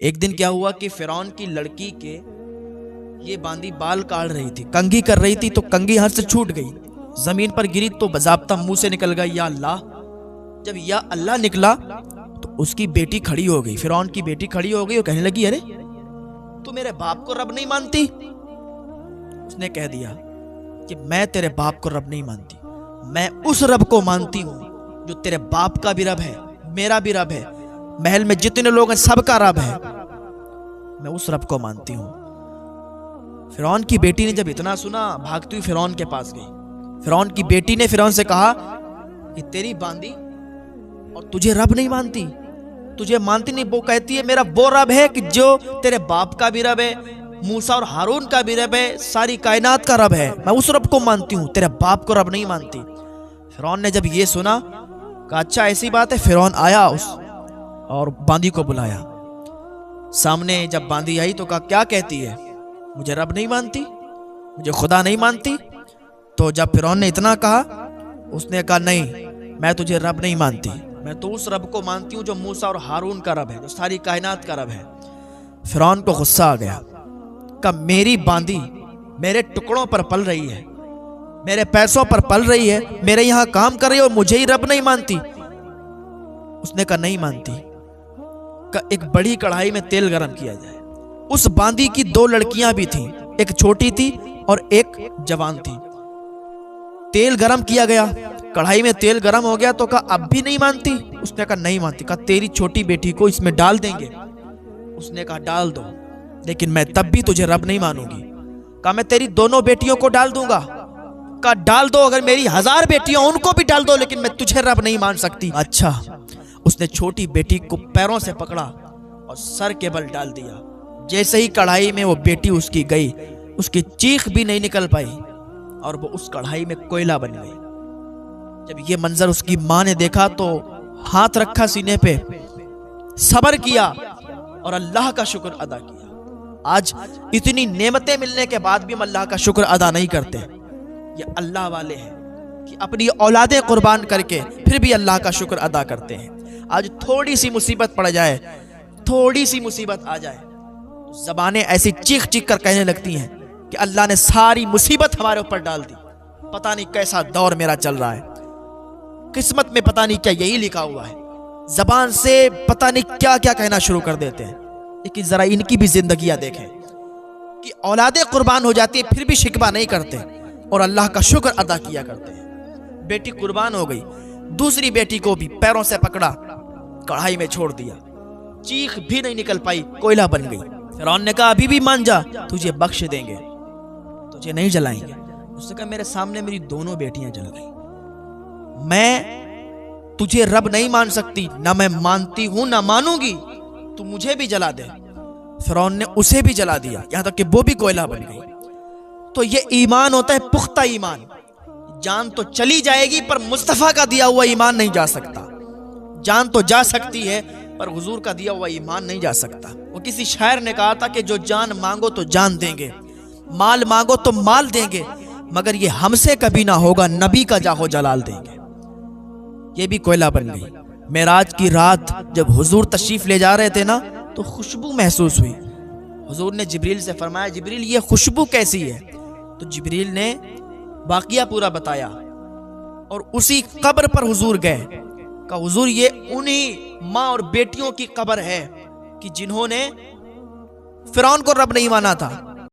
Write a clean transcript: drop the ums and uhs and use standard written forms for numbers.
ایک دن کیا ہوا کہ فرعون کی لڑکی کے یہ باندی بال کاٹ رہی تھی، کنگھی کر رہی تھی، تو کنگھی ہاتھ سے چھوٹ گئی، زمین پر گری تو باضابطہ منہ سے نکل گئی یا اللہ۔ جب یا اللہ نکلا تو اس کی بیٹی کھڑی ہو گئی، فرعون کی بیٹی کھڑی ہو گئی اور کہنے لگی ارے تو میرے باپ کو رب نہیں مانتی؟ اس نے کہہ دیا کہ میں تیرے باپ کو رب نہیں مانتی، میں اس رب کو مانتی ہوں جو تیرے باپ کا بھی رب ہے، میرا بھی رب ہے، محل میں جتنے لوگ ہیں سب کا رب ہے، میں اس رب کو مانتی ہوں۔ فرعون کی بیٹی نے جب اتنا سنا بھاگتی ہوئی فرعون کے پاس گئی۔ فرعون کی بیٹی نے فرعون سے کہا کہ تیری باندی اور تجھے رب نہیں مانتی، تجھے مانتی نہیں، وہ کہتی ہے میرا وہ رب ہے کہ جو تیرے باپ کا بھی رب ہے، موسیٰ اور ہارون کا بھی رب ہے، ساری کائنات کا رب ہے، میں اس رب کو مانتی ہوں، تیرے باپ کو رب نہیں مانتی۔ فرعون نے جب یہ سنا کہا اچھا ایسی بات ہے۔ فرعون آیا اور باندی کو بلایا، سامنے جب باندی آئی تو کہا کیا کہتی ہے؟ مجھے رب نہیں مانتی، مجھے خدا نہیں مانتی؟ تو جب فرعون نے اتنا کہا اس نے کہا نہیں، میں تجھے رب نہیں مانتی، میں تو اس رب کو مانتی ہوں جو موسیٰ اور ہارون کا رب ہے، جو ساری کائنات کا رب ہے۔ فرعون کو غصہ آ گیا، کہا میری باندی میرے ٹکڑوں پر پل رہی ہے، میرے پیسوں پر پل رہی ہے، میرے یہاں کام کر رہی ہے اور مجھے ہی رب نہیں مانتی۔ اس نے کہا نہیں مانتی، کہ ایک بڑی کڑھائی میں تیل گرم کیا جائے۔ اس باندی کی دو لڑکیاں بھی تھیں، ایک چھوٹی تھی اور ایک جوان تھی۔ تیل گرم کیا گیا، کڑھائی میں تیل گرم ہو گیا تو کہا اب بھی نہیں مانتی؟ اس نے کہا نہیں مانتی۔ کہا تیری چھوٹی بیٹی کو اس میں ڈال دیں گے؟ اس نے کہا ڈال دو، لیکن میں تب بھی تجھے رب نہیں مانوں گی۔ کہا میں تیری دونوں بیٹیوں کو ڈال دوں گا۔ کہا ڈال دو، اگر میری 1000 بیٹیاں ان کو بھی ڈال دو، لیکن میں تجھے رب نہیں مان سکتی۔ اچھا، اس نے چھوٹی بیٹی کو پیروں سے پکڑا اور سر کے بل ڈال دیا۔ جیسے ہی کڑھائی میں وہ بیٹی اس کی گئی، اس کی چیخ بھی نہیں نکل پائی اور وہ اس کڑھائی میں کوئلہ بن گئی۔ جب یہ منظر اس کی ماں نے دیکھا تو ہاتھ رکھا سینے پہ، صبر کیا اور اللہ کا شکر ادا کیا۔ آج اتنی نعمتیں ملنے کے بعد بھی ہم اللہ کا شکر ادا نہیں کرتے۔ یہ اللہ والے ہیں کہ اپنی اولادیں قربان کر کے پھر بھی اللہ کا شکر ادا کرتے ہیں۔ آج تھوڑی سی مصیبت پڑ جائے، تھوڑی سی مصیبت آ جائے تو زبانیں ایسی چیخ چیخ کر کہنے لگتی ہیں کہ اللہ نے ساری مصیبت ہمارے اوپر ڈال دی، پتہ نہیں کیسا دور میرا چل رہا ہے، قسمت میں پتہ نہیں کیا یہی لکھا ہوا ہے، زبان سے پتہ نہیں کیا کیا کہنا شروع کر دیتے ہیں۔ لیکن ذرا ان کی بھی زندگیاں دیکھیں کہ اولادیں قربان ہو جاتی ہیں پھر بھی شکوہ نہیں کرتے اور اللہ کا شکر ادا کیا کرتے ہیں۔ بیٹی قربان ہو گئی، دوسری بیٹی کو بھی پیروں سے پکڑا، کڑھائی میں چھوڑ دیا، چیخ بھی نہیں نکل پائی، کوئلہ بن گئی۔ فرعون نے کہا ابھی بھی مان جا، تجھے بخش دیں گے، تجھے نہیں جلائیں گے۔ اس نے کہا میرے سامنے میری دونوں بیٹیاں جل گئیں، میں تجھے رب نہیں مان سکتی، نہ میں مانتی ہوں نہ مانوں گی، تو مجھے بھی جلا دے۔ فرعون نے اسے بھی جلا دیا، یہاں تک کہ وہ بھی کوئلہ بن گئی۔ تو یہ ایمان ہوتا ہے پختہ ایمان۔ جان تو چلی جائے گی پر مصطفیٰ کا دیا ہوا ایمان نہیں جا سکتا۔ جان تو جا سکتی ہے پر حضور کا دیا ہوا ایمان نہیں جا سکتا۔ وہ کسی شاعر نے کہا تھا کہ جو جان مانگو تو جان دیں گے، مال مانگو تو مال دیں گے، مگر یہ ہم سے کبھی نہ ہوگا، نبی کا جاہو جلال دیں گے۔ یہ بھی کوئلہ بن گئی۔ معراج کی رات جب حضور تشریف لے جا رہے تھے نا تو خوشبو محسوس ہوئی۔ حضور نے جبریل سے فرمایا جبریل یہ خوشبو کیسی ہے؟ تو جبریل نے واقعہ پورا بتایا اور اسی قبر پر حضور گئے، کہ حضور یہ انہی ماں اور بیٹیوں کی قبر ہے کہ جنہوں نے فرعون کو رب نہیں مانا تھا،